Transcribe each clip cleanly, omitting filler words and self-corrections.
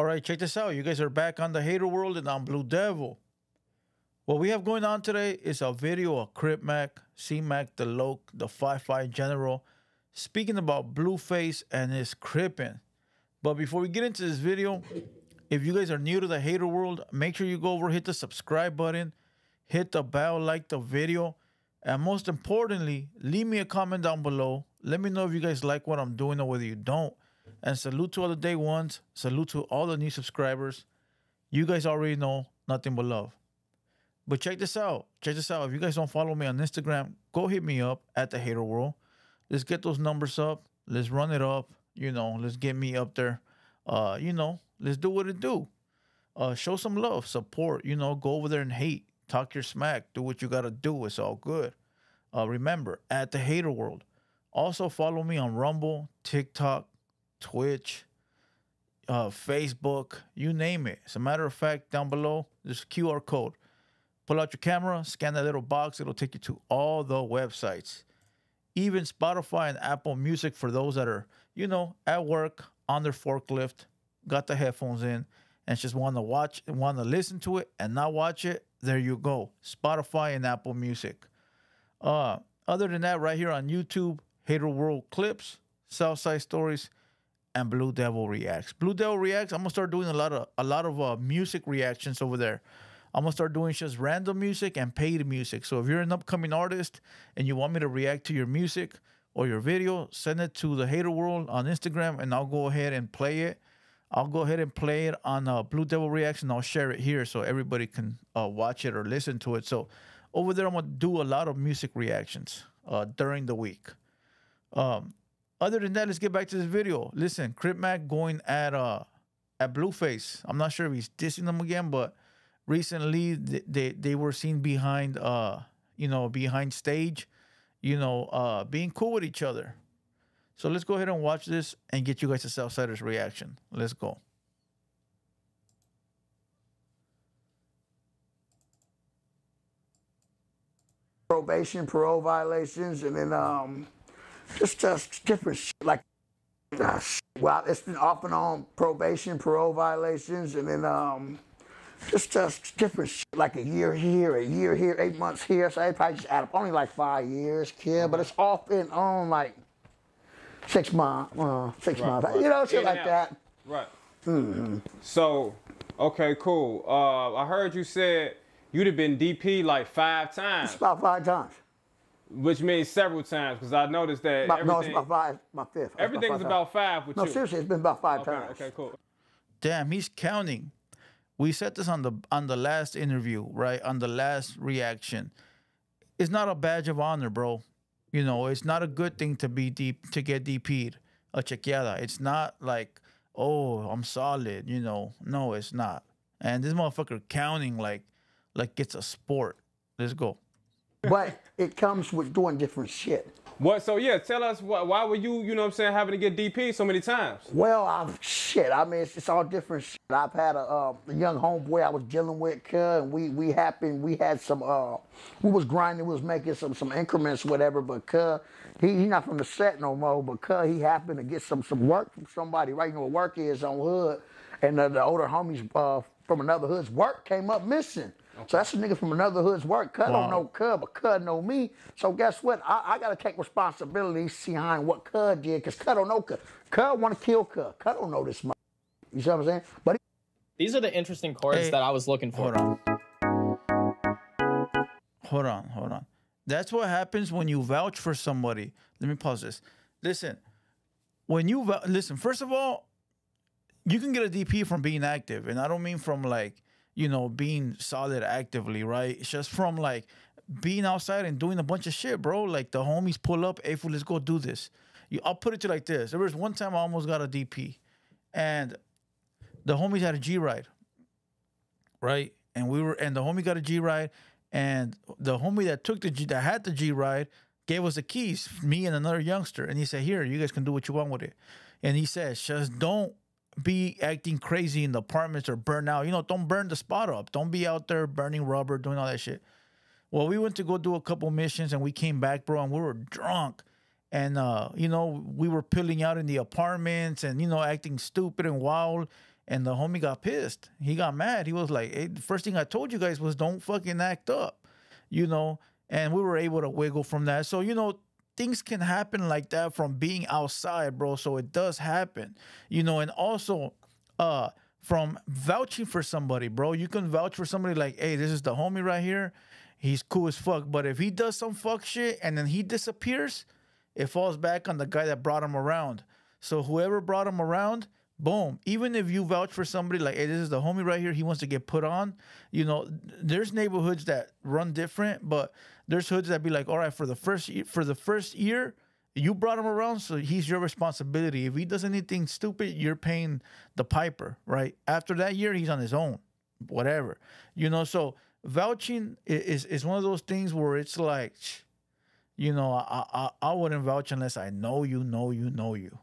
All right, check this out. You guys are back on the Hater World, and I'm Blue Devil. What we have going on today is a video of Crip Mac, C Mac, the Loke, the 5-5 General, speaking about Blueface and his crippin'. But before we get into this video, if you guys are new to the Hater World, make sure you go over, hit the subscribe button, hit the bell, like the video, and most importantly, leave me a comment down below. Let me know if you guys like what I'm doing or whether you don't. And salute to all the day ones. Salute to all the new subscribers. You guys already know nothing but love. But check this out. Check this out. If you guys don't follow me on Instagram, go hit me up at TheHaterWorld. Let's get those numbers up. Let's run it up. Let's get me up there. Let's do what it do. Show some love, support. Go over there and hate. Talk your smack. Do what you got to do. It's all good. Remember, at TheHaterWorld. Also follow me on Rumble, TikTok, Twitch, Facebook, you name it. As a matter of fact, down below, there's a QR code. Pull out your camera, scan that little box. It'll take you to all the websites. Even Spotify and Apple Music for those that are, at work, on their forklift, got the headphones in, and just want to watch and want to listen to it and not watch it. There you go. Spotify and Apple Music. Other than that, right here on YouTube, Hater World Clips, Southside Storiez, and Blue Devil Reacts. Blue Devil Reacts, I'm gonna start doing a lot of music reactions over there. I'm gonna start doing just random music and paid music. So if you're an upcoming artist and you want me to react to your music or your video, send it to the Hater World on Instagram, and I'll go ahead and play it. I'll go ahead and play it on Blue Devil Reacts, and I'll share it here so everybody can watch it or listen to it. So over there, I'm gonna do a lot of music reactions during the week. Other than that, let's get back to this video. Listen, Crip Mac going at Blueface. I'm not sure if he's dissing them again, but recently they were seen behind behind stage, being cool with each other. So let's go ahead and watch this and get you guys a Southsiders reaction. Let's go. Probation, parole violations, and then just different shit like well, it's been off and on probation, parole violations, and then just different shit like a year here, 8 months here. So I probably just add up only like 5 years, kid, but it's off and on like 6 months, 6 months, right. Shit like that. Right. So, okay, cool. I heard you said you'd have been DP like 5 times. It's about 5 times. Which means several times, because I noticed that No, it's about 5, my 5th. Everything's about 5 with you. No, seriously, it's been about 5 times. Okay, cool. Damn, he's counting. We said this on the last interview, right? On the last reaction. It's not a badge of honor, bro. It's not a good thing to get DP'd, a chequeada. It's not like, oh, I'm solid, No, it's not. And this motherfucker counting like it's a sport. Let's go. But it comes with doing different shit. What? So yeah, tell us why were you, having to get DP so many times? Well, I mean, it's all different shit. I've had a young homeboy I was dealing with, and we had some, we was grinding, we was making some increments, whatever, but he not from the set no more, but he happened to get some work from somebody, right? What work is on hood, and the older homies from another hood's work came up missing. So that's a nigga from another hood's work. Don't know Cud, but Cud know me. So guess what? I got to take responsibility behind what Cud did, because Cud don't know Cud. Cud want to kill Cud. Cud don't know this much. You see what I'm saying? But these are the interesting chords that I was looking for. Hold on. That's what happens when you vouch for somebody. Let me pause this. Listen, listen, first of all, you can get a DP from being active. And I don't mean from being solid actively, right? It's just from being outside and doing a bunch of shit, bro. Like the homies pull up, hey, fool, let's go do this. I'll put it to you like this. There was one time I almost got a DP, and the homies had a G ride, right? And the homie got a G ride, and the homie that had the G ride gave us the keys, me and another youngster, and he said, "Here, you guys can do what you want with it." And he says, "Just don't be acting crazy in the apartments or burn out. Don't burn the spot up. Don't be out there burning rubber, doing all that shit." Well, we went to go do a couple missions, and we came back, bro, and we were drunk. And, we were pilling out in the apartments and, acting stupid and wild. And the homie got pissed. He got mad. He was like, hey, the first thing I told you guys was don't fucking act up, you know? And we were able to wiggle from that. So, you know, things can happen like that from being outside, bro. So it does happen, you know? And also, from vouching for somebody, bro. You can vouch for somebody like, hey, this is the homie right here. He's cool as fuck. But if he does some fuck shit and then he disappears, it falls back on the guy that brought him around. So whoever brought him around, boom. Even if you vouch for somebody like, hey, this is the homie right here, he wants to get put on, you know, there's neighborhoods that run different, but there's hoods that be like, all right, for the first year, you brought him around, so he's your responsibility. If he does anything stupid, you're paying the piper, right? After that year, he's on his own, whatever. You know, so vouching is one of those things where it's like, you know, I wouldn't vouch unless I know you,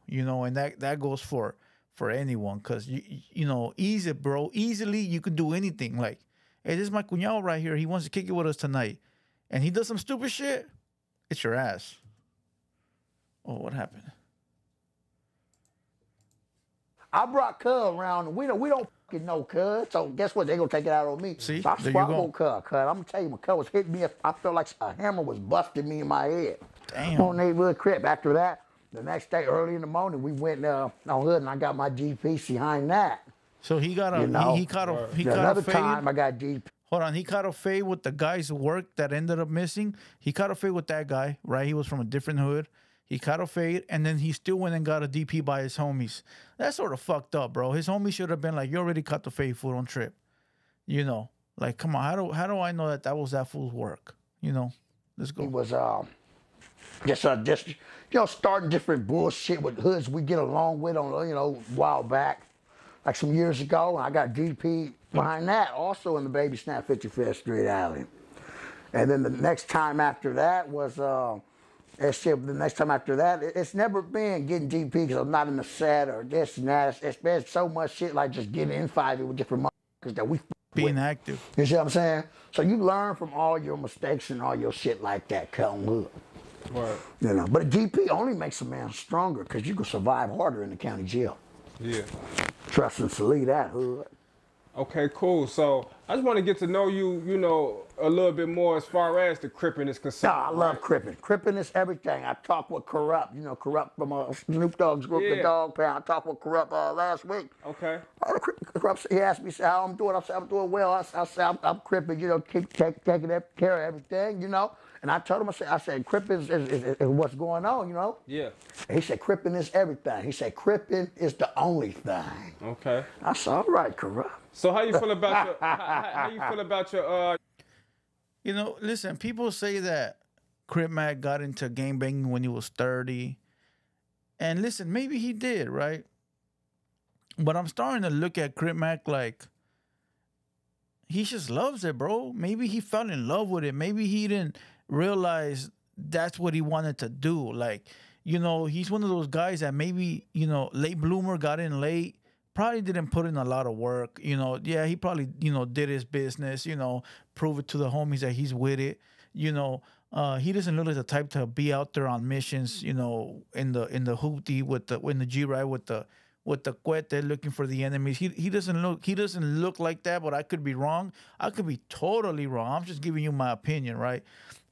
you know, and that goes for anyone, because, you know, easy, bro. Easily, you can do anything. Like, hey, this is my cuñado right here. He wants to kick it with us tonight. And he does some stupid shit, it's your ass. Oh, what happened? I brought Cuz around, and we don't fucking know Cuz. So guess what? They gonna take it out on me. See, so I there you swallowed go. Cuz. Cuz I'm gonna tell you, my Cuz was hitting me. I felt like a hammer was busting me in my head. Damn. On neighborhood crib. After that, the next day, early in the morning, we went on hood, and I got my GPS behind that. So he got a You know, he caught a another fade. time I got GPS. Hold on, he caught a fade with the guy's work that ended up missing. He caught a fade with that guy, right? He was from a different hood. He caught a fade, and then he still went and got a DP by his homies. That's sort of fucked up, bro. His homies should have been like, you already caught the fade, fool, don't trip. You know, like, come on, how do I know that was that fool's work? You know, let's go. He was just you know, starting different bullshit with hoods we get along with on, you know, a while back, like some years ago. And I got DP behind that, also in the Baby Snap 55th Street alley. And then the next time after that was the next time after that, it's never been getting DP because I'm not in the set or this and that. It's been so much shit like just getting in fighting with different motherfuckers that we Being active. You see what I'm saying? So you learn from all your mistakes and all your shit like that, cutting wood. Right. You know, but a DP only makes a man stronger because you can survive harder in the county jail. Yeah. Trust and salute that, hood. Okay, cool. So I just want to get to know you, you know, a little bit more as far as the cripping is concerned. No, I love cripping. Cripping is everything. I talked with Corrupt, you know, Corrupt from Snoop Dogg's group, The Dog Pound. I talked with Corrupt last week. Okay. Corrupt, he asked me, how I'm doing. I said, I'm doing well. I said, I'm cripping, you know, keep taking care of everything, you know. And I told him, I said, cripping is what's going on, you know. Yeah. And he said, cripping is everything. He said, cripping is the only thing. Okay. I said, all right, Corrupt. So how you feel about your how you feel about your You know, listen, people say that Crip Mac got into gangbanging when he was 30. And listen, maybe he did, right? But I'm starting to look at Crip Mac like he just loves it, bro. Maybe he fell in love with it. Maybe he didn't realize that's what he wanted to do. Like, you know, he's one of those guys that maybe, you know, late bloomer, got in late, probably didn't put in a lot of work. You know, yeah, he probably, you know, did his business, you know, prove it to the homies that he's with it. You know, he doesn't look like the type to be out there on missions, you know, in the hoopty in the G-Ride with the cuete looking for the enemies. He doesn't look like that, but I could be wrong. I could be totally wrong. I'm just giving you my opinion, right?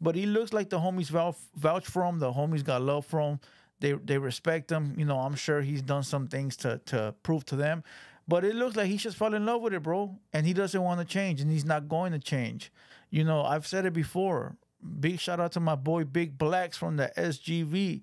But he looks like the homies vouch for him. The homies got love for him. They respect him. You know, I'm sure he's done some things to prove to them. But it looks like he just fell in love with it, bro. And he doesn't want to change, and he's not going to change. You know, I've said it before. Big shout out to my boy Big Blacks from the SGV,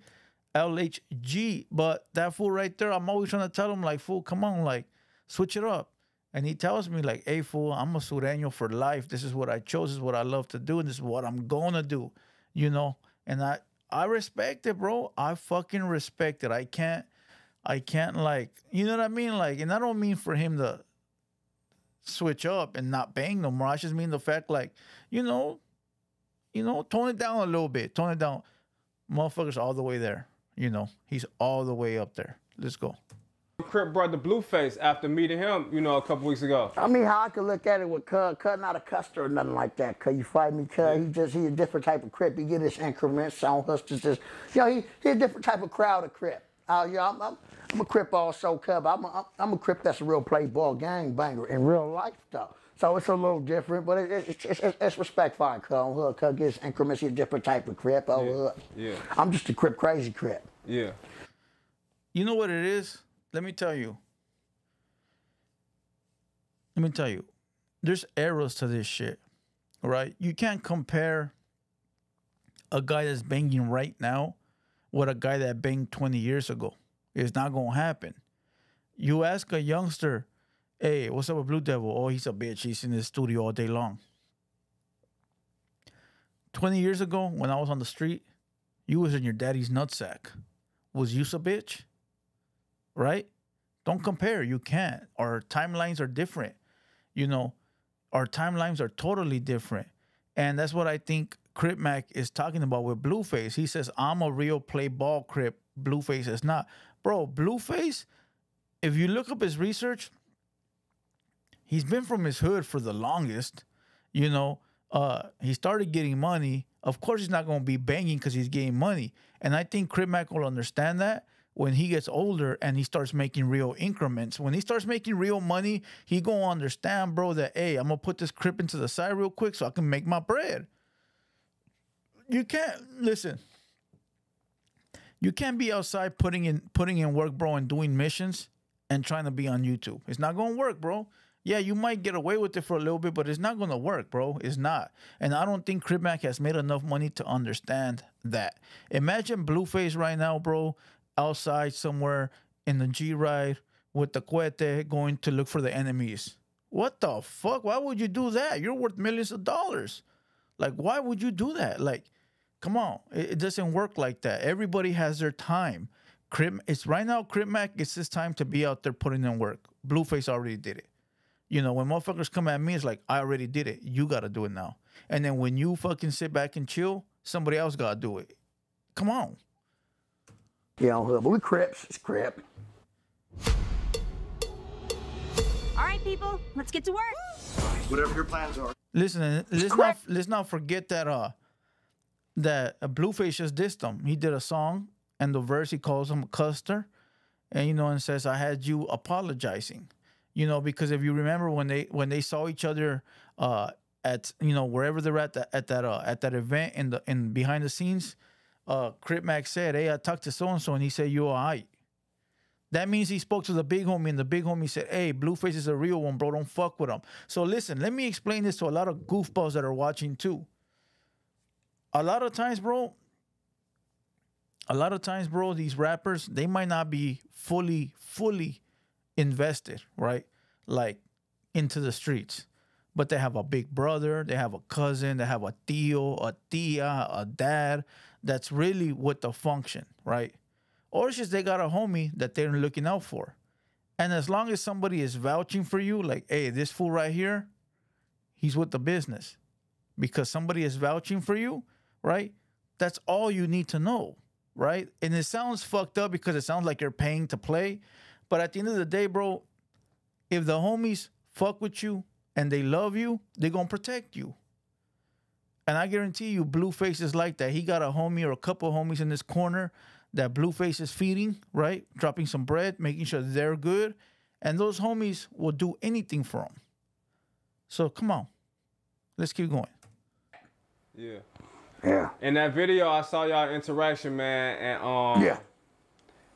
LHG. But that fool right there, I'm always trying to tell him, like, fool, come on, like, switch it up. And he tells me, like, hey, fool, I'm a Sureño for life. This is what I chose. This is what I love to do. And this is what I'm going to do, you know? And I respect it, bro. I fucking respect it. I can't, like, you know what I mean? Like, and I don't mean for him to switch up and not bang no more. I just mean the fact, like, you know, tone it down a little bit. Tone it down. Motherfucker's all the way there. You know, he's all the way up there. Let's go. Crip brought the Blueface after meeting him, you know, a couple weeks ago. I mean, how I could look at it with Cuz not a custer or nothing like that. Cuz you fight me, Cuz he a different type of Crip. He get his increments on hustlers. You know, he a different type of crowd of Crip. Oh yeah, I'm a Crip also, cub. I'm a Crip that's a real play ball gang banger in real life though. So it's a little different, but it's respect for it, cub. Hood, cub gets increments, a different type of Crip. Oh, hood. Yeah. I'm just a Crip crazy Crip. Yeah. You know what it is? Let me tell you. There's eras to this shit, right? You can't compare a guy that's banging right now with a guy that banged 20 years ago. It's not going to happen. You ask a youngster, hey, what's up with Blue Devil? Oh, he's a bitch. He's in the studio all day long. 20 years ago, when I was on the street, you was in your daddy's nutsack. Was you a bitch? Right? Don't compare. You can't. Our timelines are different. You know, our timelines are totally different. And that's what I think Crip Mac is talking about with Blueface. He says, I'm a real play ball Crip. Blueface is not. Bro, Blueface, if you look up his research, he's been from his hood for the longest. You know, he started getting money. Of course, he's not going to be banging because he's getting money. And I think Crip Mac will understand that when he gets older and he starts making real increments. When he starts making real money, he going to understand, bro, that, hey, I'm going to put this Crip into the side real quick so I can make my bread. You can't, listen, you can't be outside putting in work, bro, and doing missions and trying to be on YouTube. It's not going to work, bro. Yeah, you might get away with it for a little bit, but it's not going to work, bro. It's not. And I don't think Crip Mac has made enough money to understand that. Imagine Blueface right now, bro, outside somewhere in the G-Ride with the cohete going to look for the enemies. What the fuck? Why would you do that? You're worth millions of dollars. Like, why would you do that? Like, come on. It doesn't work like that. Everybody has their time. It's right now, Crip Mac, it's his time to be out there putting in work. Blueface already did it. You know, when motherfuckers come at me, it's like, I already did it. You got to do it now. And then when you fucking sit back and chill, somebody else got to do it. Come on. Yeah, but we Crips. It's Crip. All right, people, let's get to work. Whatever your plans are. Listen, let's not forget that Blueface just dissed him. He did a song, and the verse he calls him a custer, and you know, and says, "I had you apologizing." You know, because if you remember when they saw each other at, you know, wherever they're at that event in behind the scenes, Crip Mac said, "Hey, I talked to so and so," and he said, "You all right?" That means he spoke to the big homie, and the big homie said, "Hey, Blueface is a real one, bro. Don't fuck with him." So listen, let me explain this to a lot of goofballs that are watching too. A lot of times, bro, these rappers, they might not be fully invested, right? Like into the streets. But they have a big brother, they have a cousin, they have a tío, a tía, a dad that's really with the function, right? Or it's just they got a homie that they're looking out for. And as long as somebody is vouching for you, like, hey, this fool right here, he's with the business. Because somebody is vouching for you, right? That's all you need to know, right? And it sounds fucked up because it sounds like you're paying to play. But at the end of the day, bro, if the homies fuck with you and they love you, they're going to protect you. And I guarantee you, Blueface is like that. He got a homie or a couple of homies in this corner that Blueface is feeding, right? Dropping some bread, making sure they're good. And those homies will do anything for him. So come on. Let's keep going. Yeah. Yeah. In that video, I saw y'all interaction, man, and yeah.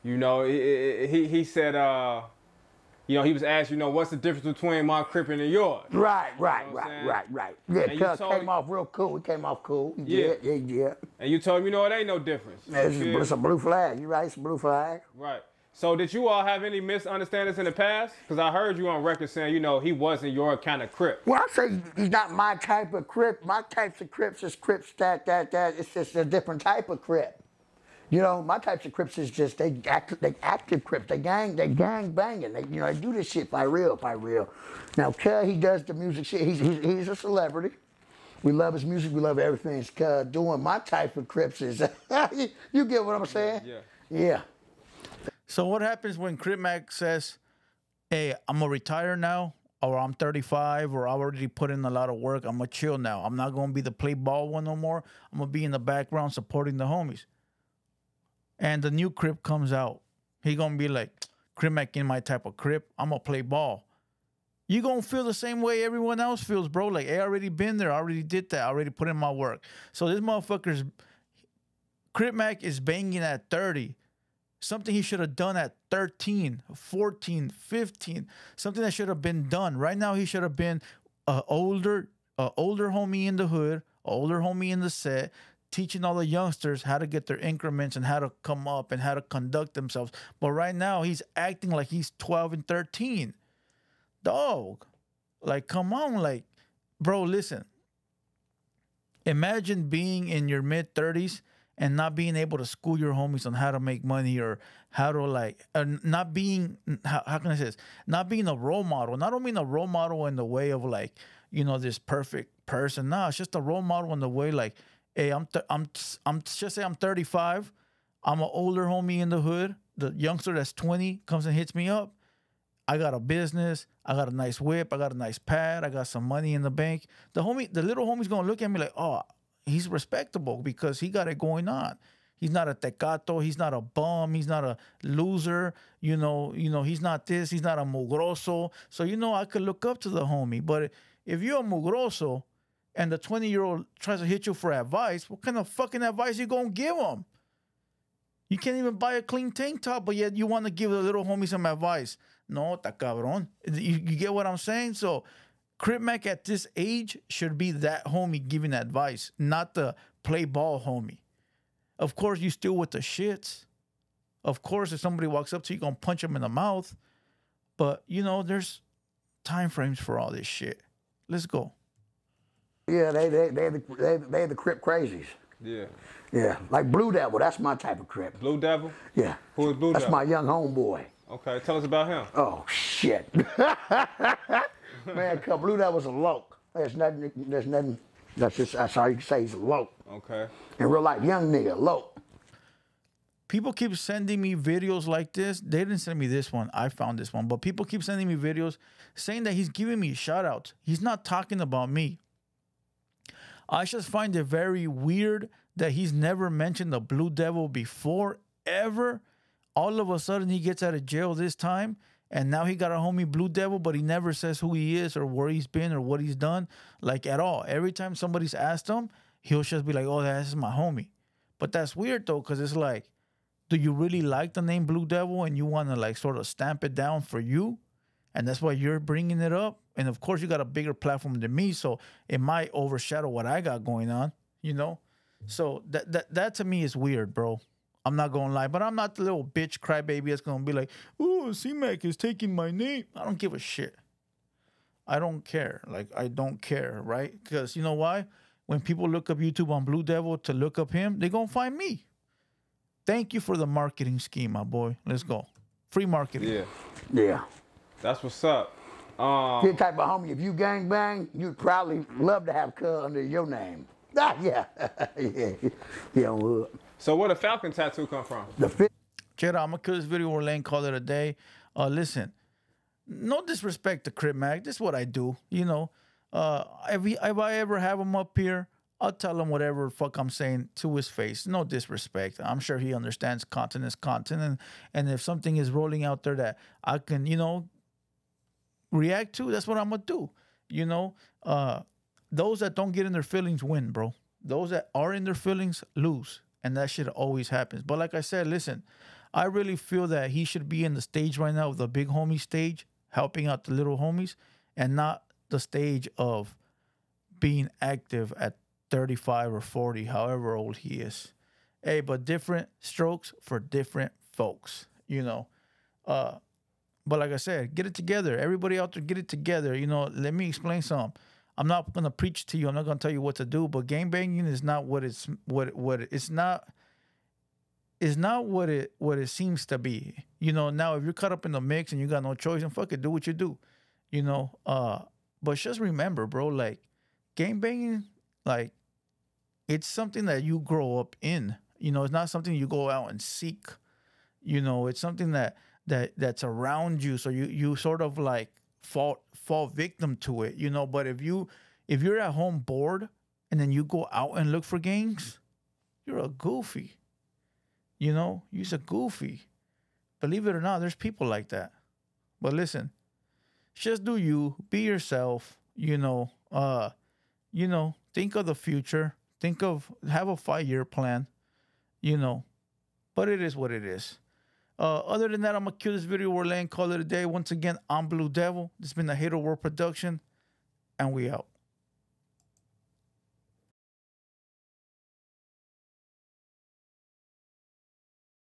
You know, he said, you know, he was asked, you know, what's the difference between my Crip and yours? Right. And you Yeah, told came off real cool. He came off cool. Yeah. Yeah. And you told him, you know, it ain't no difference. It's a blue flag. You right? It's a blue flag. Right. So did you all have any misunderstandings in the past? Because I heard you on record saying, you know, he wasn't your kind of Crip. Well, I say he's not my type of Crip. My types of Crips is Crips that. It's just a different type of Crip. You know, my types of Crips is just they active Crips. They gang banging. They do this shit by real. Now, Cuz, he does the music shit. He's a celebrity. We love his music. We love everything. Cuz doing my type of Crips is you get what I'm saying? Yeah. So what happens when Crip Mac says, "Hey, I'm gonna retire now," or "I'm 35," or "I already put in a lot of work. I'm gonna chill now. I'm not gonna be the play ball one no more. I'm gonna be in the background supporting the homies." And the new Crip comes out He gonna be like, Crip Mac in my type of crip. I'm gonna play ball. You gonna feel the same way everyone else feels, bro. Like, I already been there. I already did that. I already put in my work. So this motherfucker's Crip Mac is banging at 30. Something he should have done at 13, 14, 15. Something that should have been done. Right now, he should have been an older homie in the hood, an older homie in the set, teaching all the youngsters how to get their increments and how to come up and how to conduct themselves. But right now, he's acting like he's 12 and 13. Dog. Like, come on. Like, bro, listen. Imagine being in your mid-30s and not being able to school your homies on how to make money or how to not being, how can I say this? Not being a role model. Not only a role model in the way of like, this perfect person. No, it's just a role model in the way like, hey, I'm just say I'm 35. I'm an older homie in the hood. The youngster that's 20 comes and hits me up. I got a business. I got a nice whip. I got a nice pad. I got some money in the bank. The little homie's gonna look at me like, oh, he's respectable because he got it going on. He's not a tecato. He's not a bum. He's not a loser. He's not this. He's not a mugroso. So, I could look up to the homie. But if you're a mugroso and the 20-year-old tries to hit you for advice, what kind of fucking advice you gonna give him? You can't even buy a clean tank top, but yet you want to give the little homie some advice. No, ta cabrón. You get what I'm saying? So, Crip Mac at this age should be that homie giving advice, not the play ball homie. Of course, you still with the shits. Of course, if somebody walks up to you, you're going to punch them in the mouth. But, there's time frames for all this shit. Let's go. Yeah, they the Crip crazies. Yeah. Yeah, like Blue Devil. That's my type of Crip. Blue Devil? Yeah. Who is Blue Devil? That's my young homeboy. Okay, tell us about him. Oh, shit. Man, cause Blue Devil's a loke. There's nothing. That's all you can say. He's a loke. Okay. In real life, young nigga, loke. People keep sending me videos like this. They didn't send me this one. I found this one. But people keep sending me videos saying that he's giving me shout outs. He's not talking about me. I just find it very weird that he's never mentioned the Blue Devil before, ever. All of a sudden, he gets out of jail this time, and now he got a homie Blue Devil, but he never says who he is or where he's been or what he's done, like at all. Every time somebody's asked him, he'll just be like, oh, that's my homie. But that's weird, though, because it's like, do you really like the name Blue Devil and you want to, like, sort of stamp it down for you? And that's why you're bringing it up? And, of course, you got a bigger platform than me, so it might overshadow what I got going on, So that to me is weird, bro. I'm not going to lie, but I'm not the little bitch crybaby that's going to be like, oh, C-Mac is taking my name. I don't give a shit. I don't care. Like, I don't care, right? Because you know why? When people look up YouTube on Blue Devil to look up him, they're going to find me. Thank you for the marketing scheme, my boy. Let's go. Free marketing. Yeah. Yeah. That's what's up. You're the type of homie, if you gang bang, you'd probably love to have Cuz under your name. Ah, yeah. Yeah, would. So where the Falcon tattoo come from? Check it out. I'm going to kill this video. We're laying call it a day. Listen, no disrespect to Crip Mac. This is what I do. If I ever have him up here, I'll tell him whatever the fuck I'm saying to his face. No disrespect. I'm sure he understands content is content. And if something is rolling out there that I can, react to, that's what I'm going to do. Those that don't get in their feelings win, bro. Those that are in their feelings lose. And that shit always happens. But like I said, listen, I really feel that he should be in the stage right now, the big homie stage, helping out the little homies, and not the stage of being active at 35 or 40, however old he is. Hey, but different strokes for different folks, But like I said, get it together. Everybody out there, get it together. Let me explain something. I'm not gonna preach to you. I'm not gonna tell you what to do. But gangbanging is not what it seems to be. Now if you're caught up in the mix and you got no choice, then fuck it, do what you do. But just remember, bro, like gangbanging, like it's something that you grow up in. It's not something you go out and seek. It's something that's around you. So you sort of like fall victim to it, But if you're at home bored and then you go out and look for gangs, you're a goofy. You're a goofy. believe it or not, there's people like that. But listen, just do you, be yourself, think of the future, have a 5-year plan, but it is what it is. Other than that, I'm going to cue this video. We're laying call it a day. Once again, I'm Blue Devil. This has been the Hater World production, and we out.